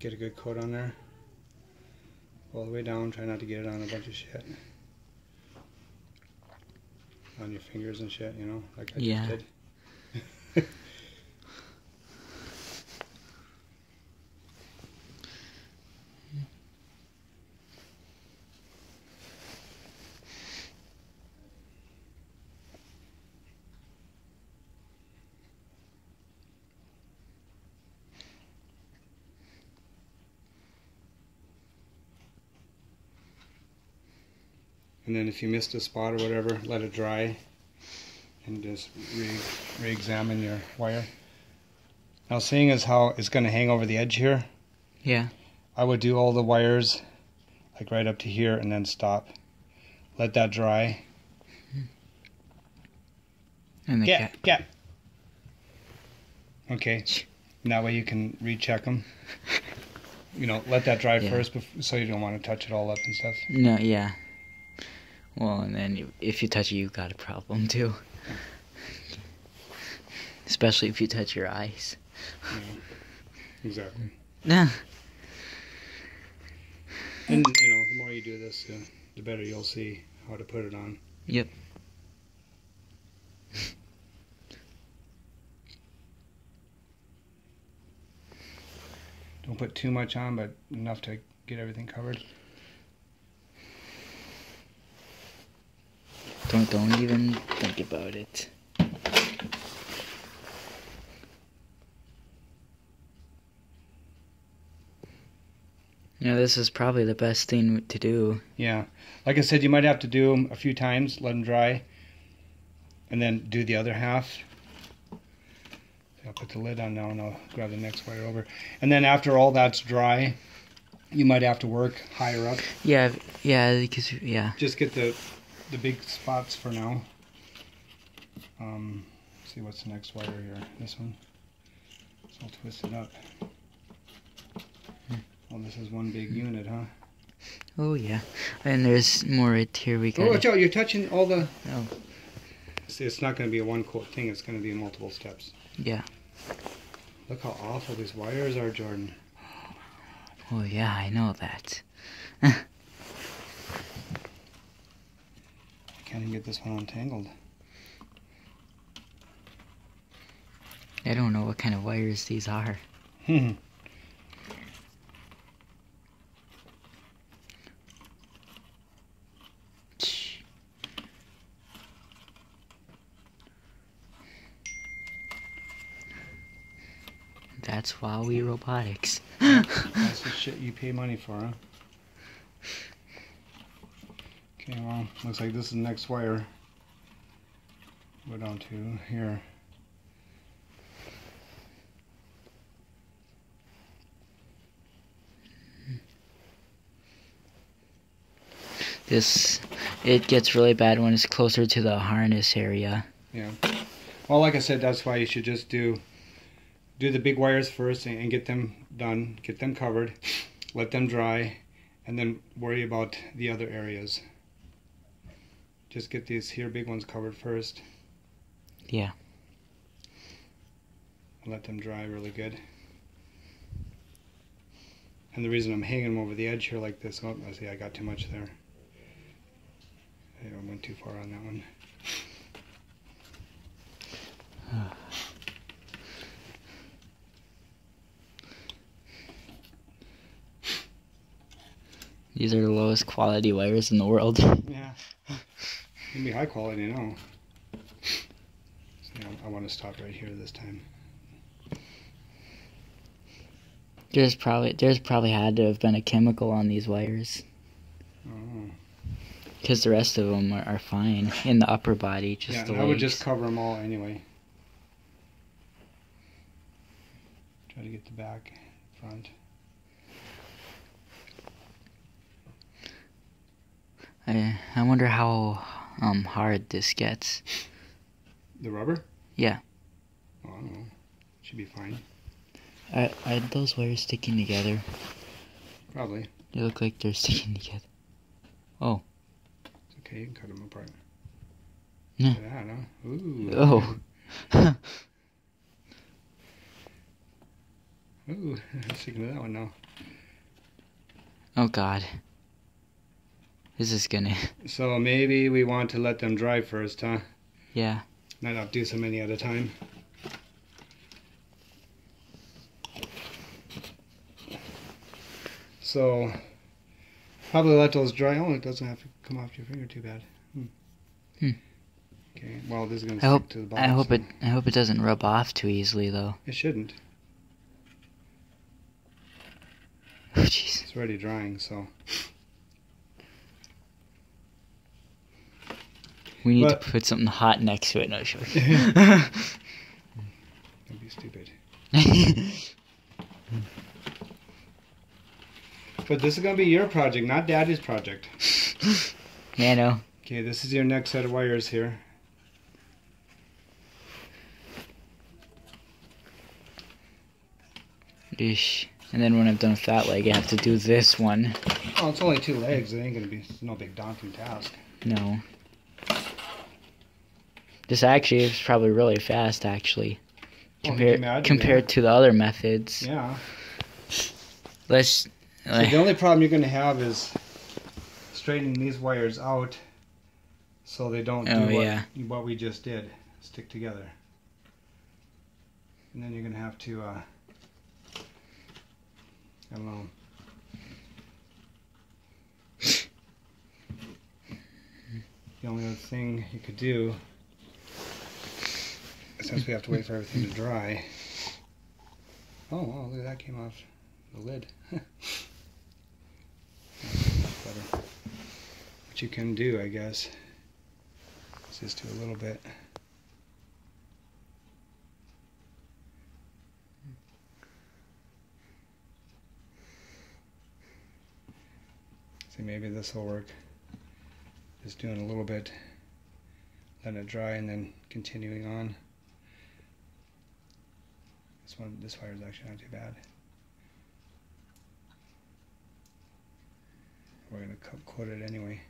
get a good coat on there. All the way down. Try not to get it on a bunch of shit. On your fingers and shit, you know, like I just did. And then if you missed a spot or whatever, let it dry and just re-examine your wire. Now seeing as how it's going to hang over the edge here, I would do all the wires like right up to here and then stop. Let that dry. And the cat. Okay, and that way you can recheck them. You know, let that dry first so you don't want to touch it all up and stuff. No, yeah. Well, and then if you touch it, you've got a problem too. Especially if you touch your eyes. Yeah, exactly. Yeah. And, you know, the more you do this, the better you'll see how to put it on. Yep. Don't put too much on, but enough to get everything covered. Don't even think about it. Yeah, this is probably the best thing to do. Yeah. Like I said, you might have to do them a few times, let them dry, and then do the other half. I'll put the lid on now and I'll grab the next wire over. And then after all that's dry, you might have to work higher up. Yeah, because, Just get the big spots for now. See what's the next wire here. This one. So I'll twist it up. Well, this is one big unit, huh? Oh, yeah. And there's more right here. Oh, watch out, you're touching all the... Oh. See, it's not going to be a one-coat thing. It's going to be multiple steps. Yeah. Look how awful these wires are, Jordan. Oh, yeah, I know that. Can't even get this one untangled. I don't know what kind of wires these are. That's Huawei Robotics. That's the shit you pay money for, huh? Okay, well, looks like this is the next wire. Go down to here. It gets really bad when it's closer to the harness area. Yeah. Well, like I said, that's why you should just do the big wires first and get them done, get them covered, let them dry, and then worry about the other areas. Just get these here big ones covered first. Yeah. Let them dry really good. And the reason I'm hanging them over the edge here like this, oh, I see I got too much there. I went too far on that one. These are the lowest quality wires in the world. Yeah. It'll be high quality now. So, I want to stop right here this time. There's probably had to have been a chemical on these wires. Oh. Because the rest of them are fine in the upper body, just yeah, the I would legs. just cover them all anyway. Try to get the back, front. I wonder how hard this gets. The rubber? Yeah. Oh, I don't know. Should be fine. Are those wires sticking together? Probably. They look like they're sticking together. Oh. It's okay, you can cut them apart. No. Look at that, huh? Ooh. Oh. Ooh, I'm sticking to that one now. Oh God. This is gonna... So maybe we want to let them dry first, huh? Yeah. Not do so many at a time. So probably let those dry. Oh, it doesn't have to come off your finger too bad. Okay. Well, this is gonna stick to the bottom. I hope it doesn't rub off too easily, though. It shouldn't. Oh, jeez. It's already drying, so. We need to put something hot next to it. No, sure. Don't be stupid. But this is gonna be your project, not Daddy's project. Yeah, I know. Okay, this is your next set of wires here. Eesh. And then when I'm done with that leg, I have to do this one. Oh, it's only 2 legs. It ain't gonna be no big daunting task. No. This actually is probably really fast, actually. Compared to the other methods. Yeah. Let's... So the only problem you're gonna have is straightening these wires out so they don't do what we just did. Stick together. And then you're gonna have to I don't know. The only other thing you could do, since we have to wait for everything to dry. Oh, wow, look at that, came off the lid. Better. What you can do, I guess, is just do a little bit. See, maybe this will work. Just doing a little bit, letting it dry, and then continuing on. This wire is actually not too bad. We're going to coat it anyway.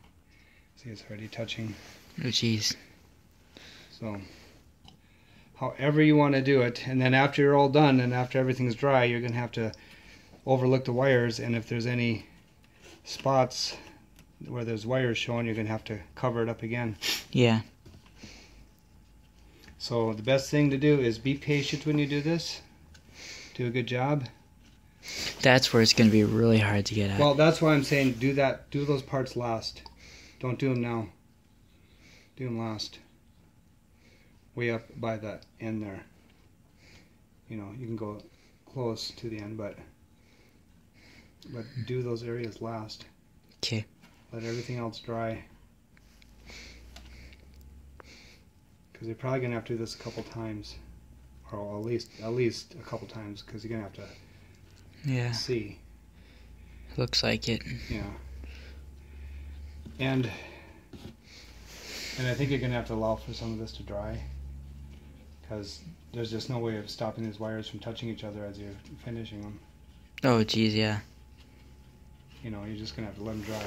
See, it's already touching. Oh, jeez. So, however you want to do it, and then after you're all done and after everything's dry, you're going to have to overlook the wires, and if there's any spots where there's wires showing, you're going to have to cover it up again. Yeah. So the best thing to do is be patient when you do this. Do a good job. That's where it's going to be really hard to get at. Well, that's why I'm saying do those parts last. Don't do them now. Do them last. Way up by the end there. You know, you can go close to the end, but do those areas last. Okay. Let everything else dry. Because you're probably going to have to do this a couple times. Or at least a couple times, because you're going to have to see. Looks like it. Yeah. And I think you're going to have to allow for some of this to dry. Because there's just no way of stopping these wires from touching each other as you're finishing them. Oh, geez, yeah. You know, you're just going to have to let them dry.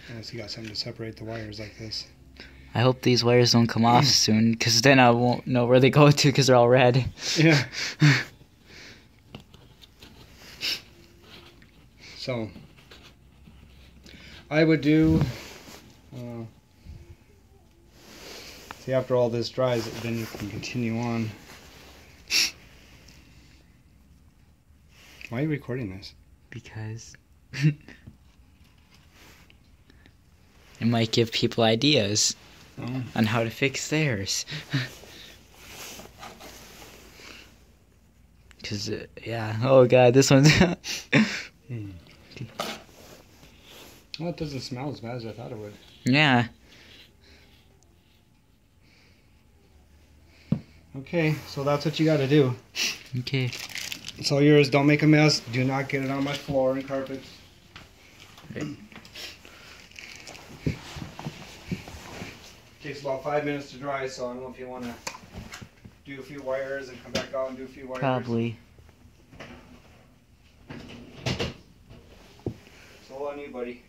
Unless you got something to separate the wires like this. I hope these wires don't come off soon, because then I won't know where they go to, because they're all red. Yeah. So, I would do... see, after all this dries, then you can continue on. Why are you recording this? Because it might give people ideas on how to fix theirs. Because, yeah, oh god, this one's... Well, it doesn't smell as bad as I thought it would. Yeah. Okay, so that's what you got to do. Okay. So yours, don't make a mess. Do not get it on my floor and carpets. Right. Takes about 5 minutes to dry, so I don't know if you want to do a few wires and come back out and do a few wires. Probably. So on you, buddy.